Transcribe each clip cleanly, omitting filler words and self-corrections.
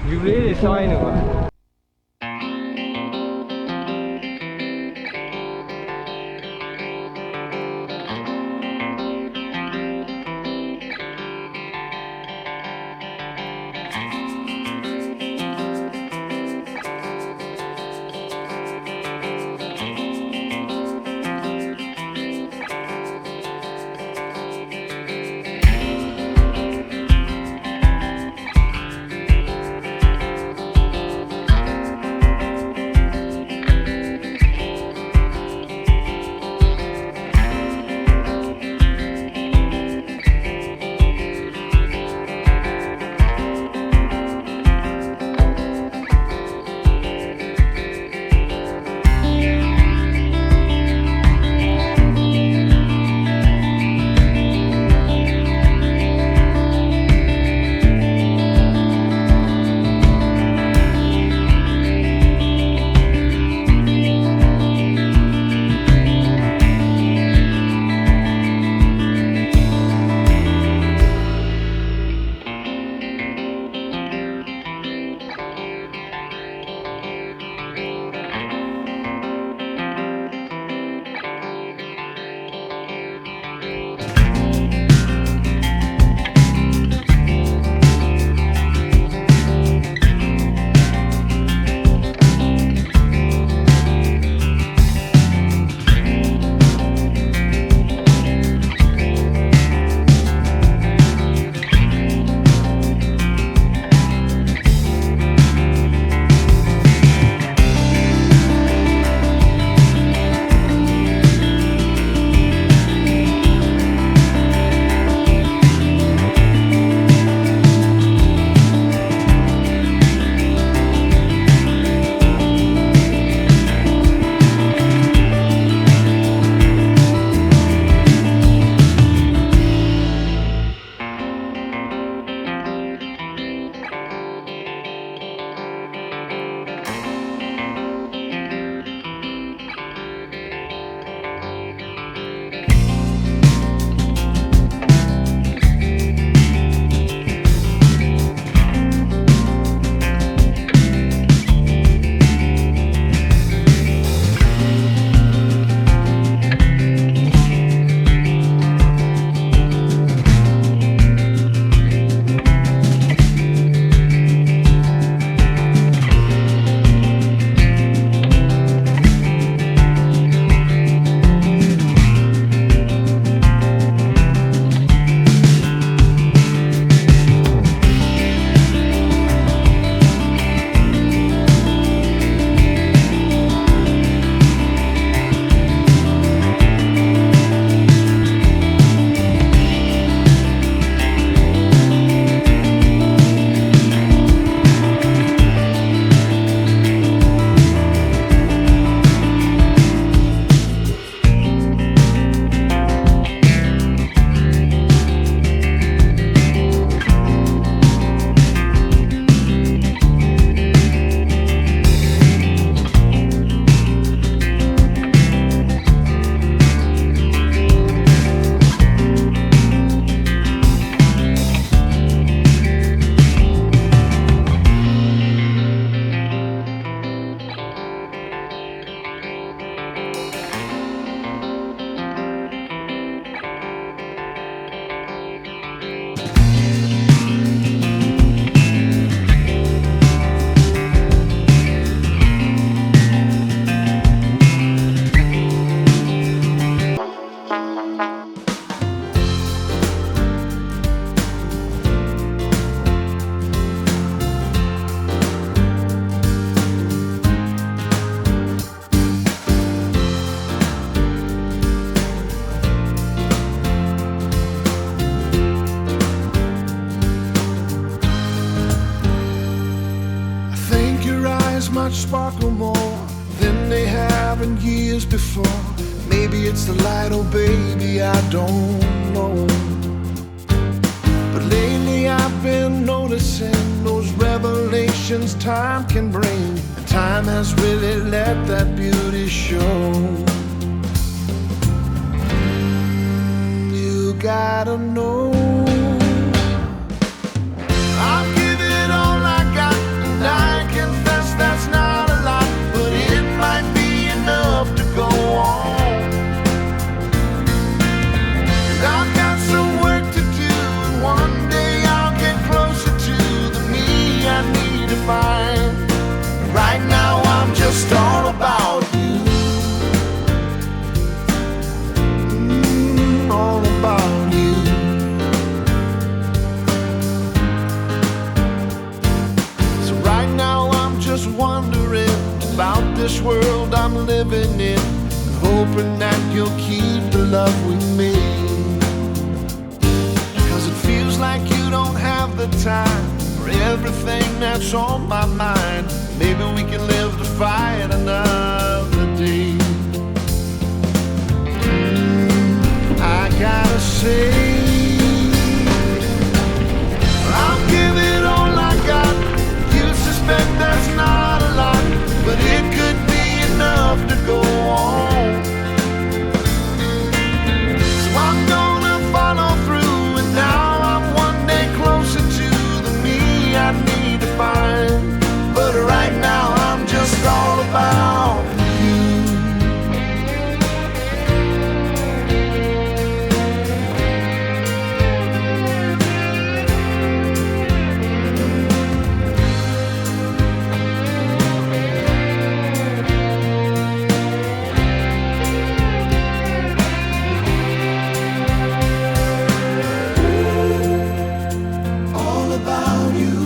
You really saw anyone? much sparkle more than they have in years before. Maybe it's the light, oh baby, I don't know. But lately I've been noticing those revelations time can bring, and time has really let that beauty show. You gotta know, I'll give it all I got right now I'm just wondering about this world I'm living in, hoping that you'll keep the love we made. 'Cause it feels like you don't have the time for everything that's on my mind. Maybe we can live to fight another day. I gotta say, I'll give it all I got. You suspect that's not a lot, but it could be enough to go on. So I'm gonna follow through, and now I'm one day closer to the me I need to find. But right now I'm just all about you. All about you.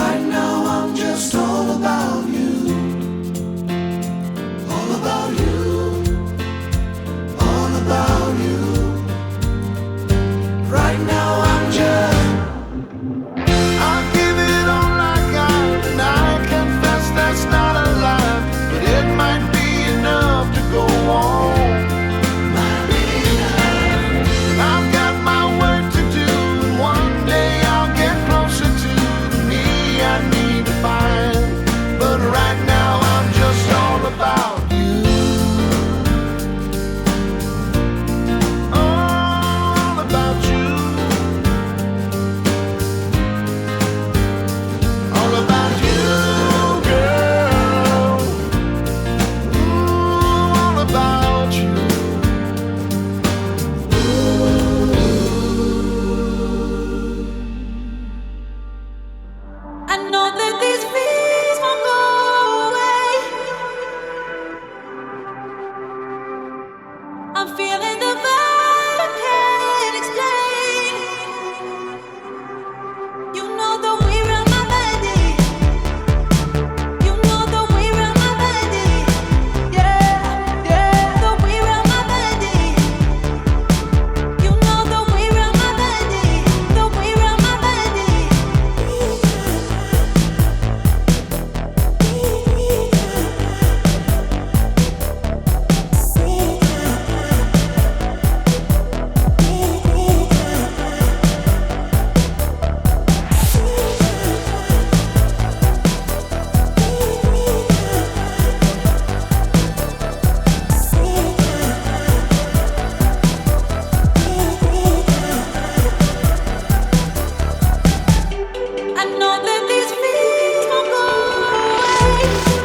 Right now I'm just all about you. All about you. All about you. Right now I'm just, I'll give it all I got, and I confess that's not a lie, but it might be enough to go on. Might be enough. I've got my work to do, and one day I'll get closer to the me I need to find. But right now I'm just all about you. All about you. All about you, girl. Ooh, all about you. I know that these fears won't go away. I'm feeling the vibe I can't explain. You know the way around my body. You know the way around my body. Yeah, yeah, the way around my body. You know the way around my body. The way around my body. I know that these fears won't go away.